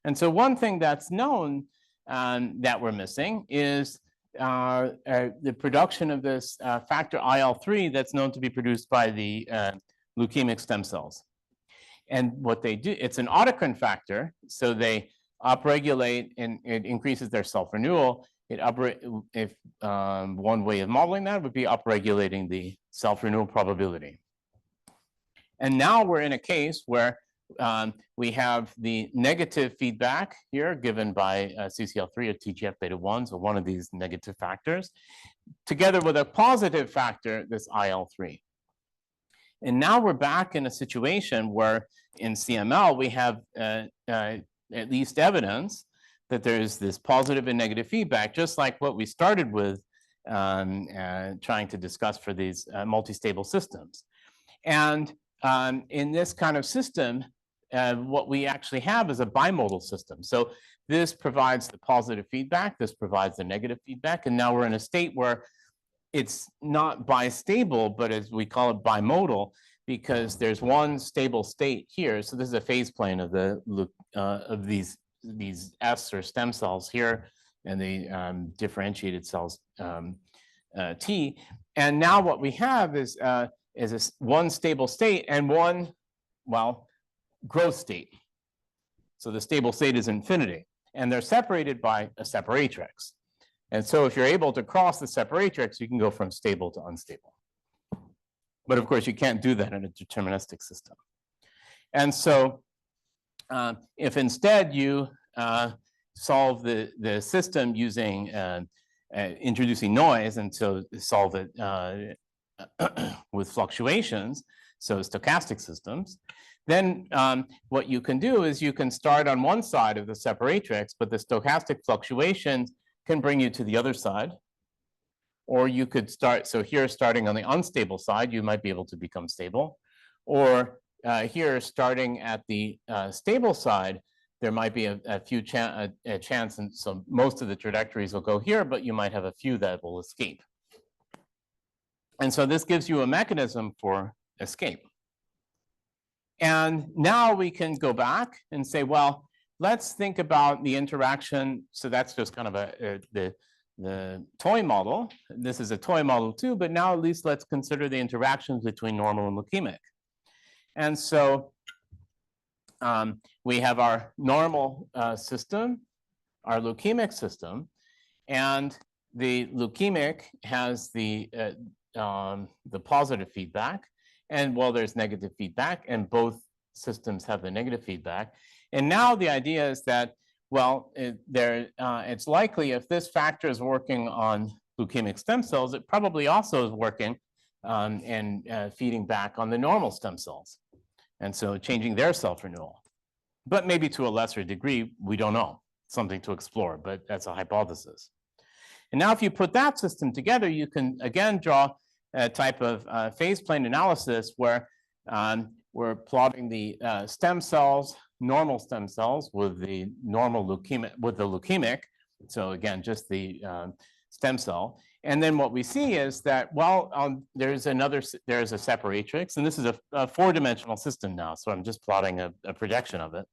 And so one thing that's known that we're missing is the production of this factor IL-3 that's known to be produced by the leukemic stem cells. And what they do, it's an autocrine factor, so they upregulate and it increases their self-renewal. One way of modeling that would be upregulating the self-renewal probability. And now we're in a case where we have the negative feedback here given by CCL3 or TGF-beta1, so one of these negative factors, together with a positive factor, this IL-3. And now we're back in a situation where in CML, we have at least evidence that there's this positive and negative feedback, just like what we started with trying to discuss for these multi-stable systems. And in this kind of system, what we actually have is a bimodal system. So this provides the positive feedback, this provides the negative feedback, and now we're in a state where it's not bistable, but as we call it bimodal, because there's one stable state here. So this is a phase plane of these S or stem cells here, and the differentiated cells T. And now what we have is one stable state and one, well, growth state. So the stable state is infinity, and they're separated by a separatrix. And so if you're able to cross the separatrix, you can go from stable to unstable. But of course, you can't do that in a deterministic system. And so if instead you solve the system using introducing noise, and so solve it with fluctuations, so stochastic systems, then what you can do is you can start on one side of the separatrix, but the stochastic fluctuations can bring you to the other side. Or you could start, so here starting on the unstable side, you might be able to become stable. Or here starting at the stable side, there might be a chance, and so most of the trajectories will go here, but you might have a few that will escape. And so this gives you a mechanism for escape. And now we can go back and say, well, let's think about the interaction. So that's just kind of the toy model. This is a toy model too, but now at least let's consider the interactions between normal and leukemic. And so we have our normal system, our leukemic system, and the leukemic has the positive feedback, and well, there's negative feedback, and both systems have the negative feedback. And now the idea is that well, it's likely if this factor is working on leukemic stem cells, it probably also is working and feeding back on the normal stem cells. And so changing their self-renewal. But maybe to a lesser degree, we don't know. Something to explore, but that's a hypothesis. And now if you put that system together, you can again draw a type of phase plane analysis where we're plotting the stem cells, normal stem cells with the normal leukemic, with the leukemic. So again, just the stem cell. And then what we see is that, well, there's a separatrix, and this is a four-dimensional system now. So I'm just plotting a projection of it.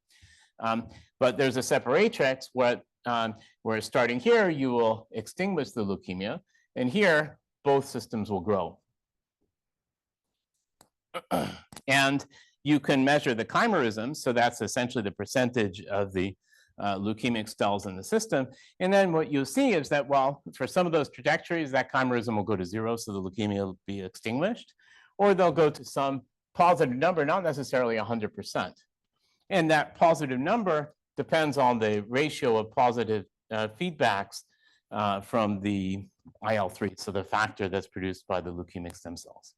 But there's a separatrix where starting here, you will extinguish the leukemia, and here, both systems will grow. And you can measure the chimerism, so that's essentially the percentage of the leukemic cells in the system. And then what you'll see is that, well, for some of those trajectories, that chimerism will go to 0, so the leukemia will be extinguished, or they'll go to some positive number, not necessarily 100%. And that positive number depends on the ratio of positive feedbacks from the IL-3, so the factor that's produced by the leukemic stem cells.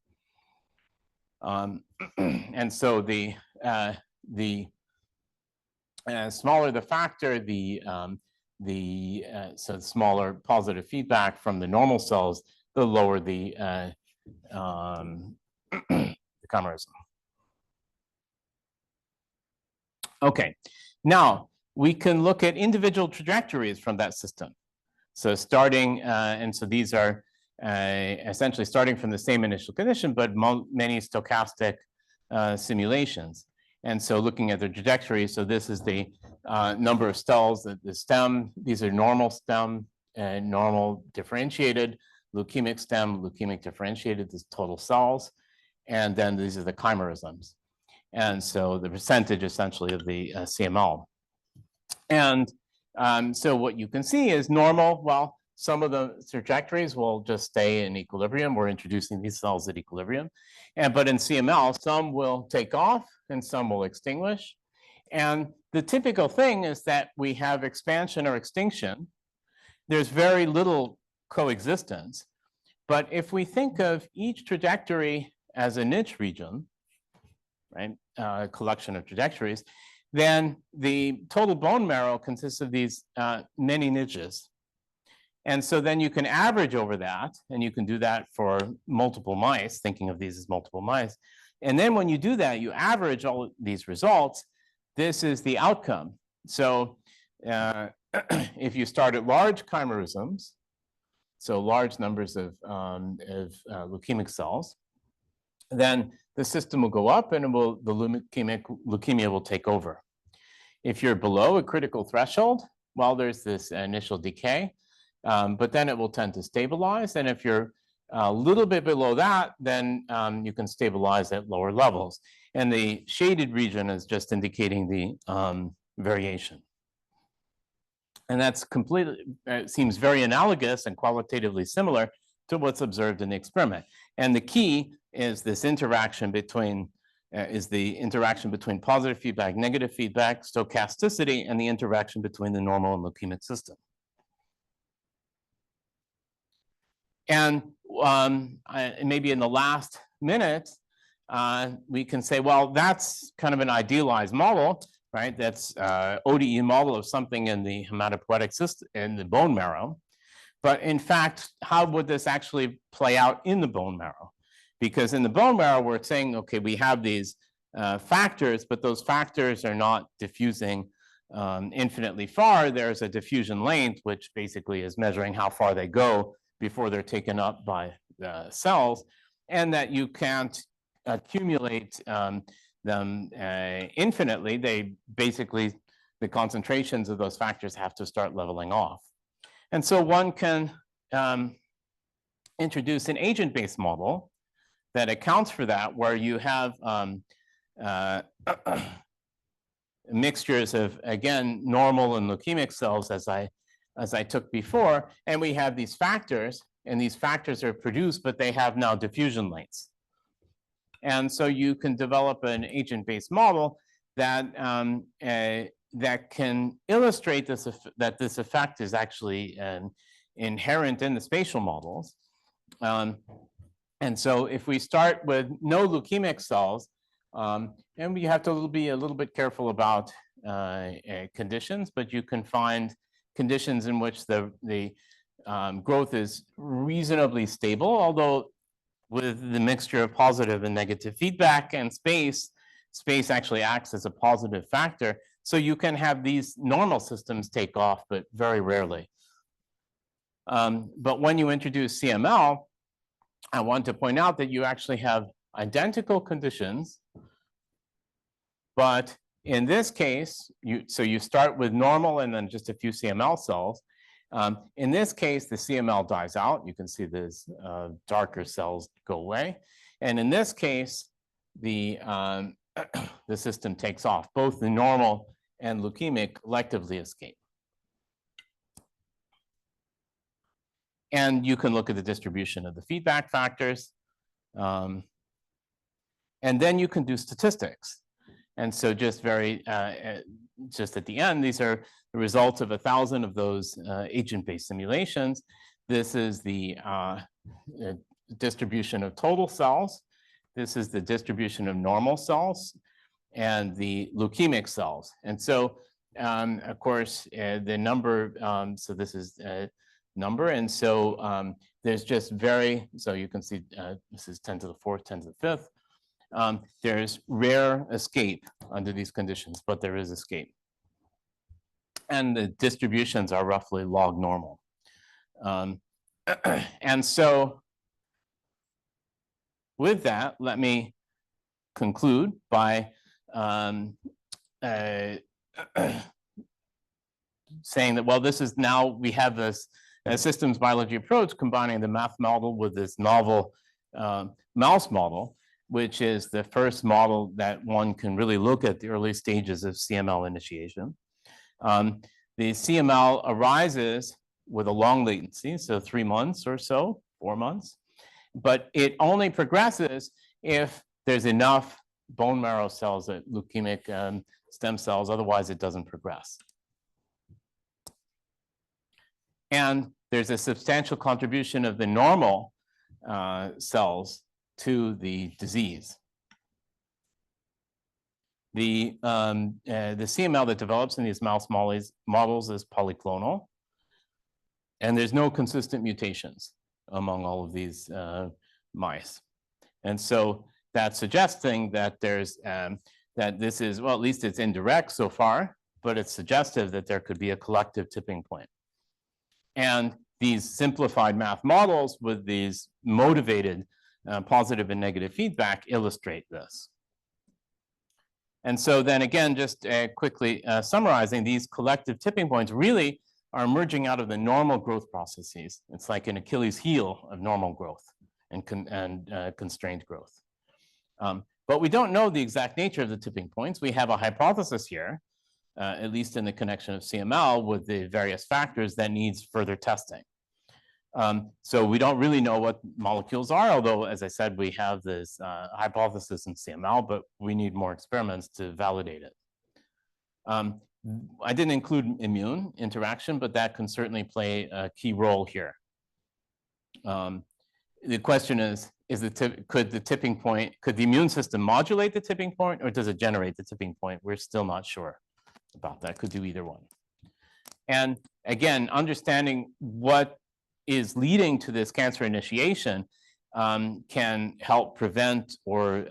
And so the smaller the factor, so smaller positive feedback from the normal cells, the lower the chimerism. Okay, now we can look at individual trajectories from that system. So starting, and so these are essentially starting from the same initial condition, but many stochastic simulations. And so looking at the trajectory, so this is the number of cells, the stem, these are normal stem, normal differentiated, leukemic stem, leukemic differentiated, this total cells, and then these are the chimerisms. And so the percentage essentially of the CML. And so what you can see is normal, well, some of the trajectories will just stay in equilibrium. We're introducing these cells at equilibrium. But in CML, some will take off and some will extinguish. And the typical thing is that we have expansion or extinction. There's very little coexistence. But if we think of each trajectory as a niche region, right, a collection of trajectories, then the total bone marrow consists of these many niches. And so then you can average over that, and you can do that for multiple mice, thinking of these as multiple mice. And then when you do that, you average all of these results. This is the outcome. So if you start at large chimerisms, so large numbers of leukemic cells, then the system will go up and the leukemia will take over. If you're below a critical threshold, well, there's this initial decay, but then it will tend to stabilize. And if you're a little bit below that, then you can stabilize at lower levels. And the shaded region is just indicating the variation. And that's completely, it seems very analogous and qualitatively similar to what's observed in the experiment. And the key is this interaction between, positive feedback, negative feedback, stochasticity, and the interaction between the normal and leukemic system. And maybe in the last minute, we can say, well, that's kind of an idealized model, right? That's ODE model of something in the hematopoietic system, in the bone marrow. But in fact, how would this actually play out in the bone marrow? Because in the bone marrow, we're saying, okay, we have these factors, but those factors are not diffusing infinitely far. There's a diffusion length, which basically is measuring how far they go before they're taken up by the cells, and that you can't accumulate them infinitely. They basically, the concentrations of those factors have to start leveling off. And so one can introduce an agent-based model that accounts for that, where you have mixtures of, again, normal and leukemic cells, as I took before, and we have these factors, and these factors are produced, but they have now diffusion lengths. And so you can develop an agent-based model that that can illustrate this, that this effect is actually inherent in the spatial models. And so if we start with no leukemic cells, and we have to be a little bit careful about conditions, but you can find conditions in which the growth is reasonably stable, although with the mixture of positive and negative feedback and space actually acts as a positive factor. So you can have these normal systems take off, but very rarely. But when you introduce CML, I want to point out that you actually have identical conditions, but in this case, you start with normal and then just a few CML cells. In this case, the CML dies out. You can see these darker cells go away. And in this case, the system takes off. Both the normal and leukemic electively escape. And you can look at the distribution of the feedback factors. And then you can do statistics. And so just just at the end, these are the results of 1,000 of those agent-based simulations. This is the distribution of total cells. This is the distribution of normal cells and the leukemic cells. And so, of course, the number, so this is number. And so there's just so you can see this is 10 to the 4th, 10 to the 5th. There's rare escape under these conditions, but there is escape. And the distributions are roughly log normal. And so with that, let me conclude by saying that, well, this is now, we have this systems biology approach combining the math model with this novel mouse model, which is the first model that one can really look at the early stages of CML initiation. The CML arises with a long latency, so 3 months or so, 4 months, but it only progresses if there's enough bone marrow cells, leukemic stem cells, otherwise it doesn't progress. And there's a substantial contribution of the normal cells to the disease. The CML that develops in these mouse models is polyclonal, and there's no consistent mutations among all of these mice. And so that's suggesting that there's that this is, well, at least it's indirect so far, but it's suggestive that there could be a collective tipping point. And these simplified math models with these motivated positive and negative feedback illustrate this. And so then again, just quickly summarizing, these collective tipping points really are emerging out of the normal growth processes. It's like an Achilles heel of normal growth and constrained growth. But we don't know the exact nature of the tipping points. We have a hypothesis here, at least in the connection of CML with the various factors that needs further testing. So we don't really know what molecules are, although, as I said, we have this hypothesis in CML, but we need more experiments to validate it. I didn't include immune interaction, but that can certainly play a key role here. The question is could the immune system modulate the tipping point, or does it generate the tipping point? We're still not sure about that. Could do either one. And again, understanding what is leading to this cancer initiation can help prevent or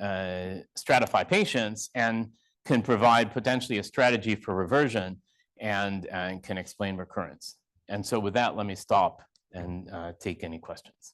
stratify patients and can provide potentially a strategy for reversion and can explain recurrence. And so with that, let me stop and take any questions.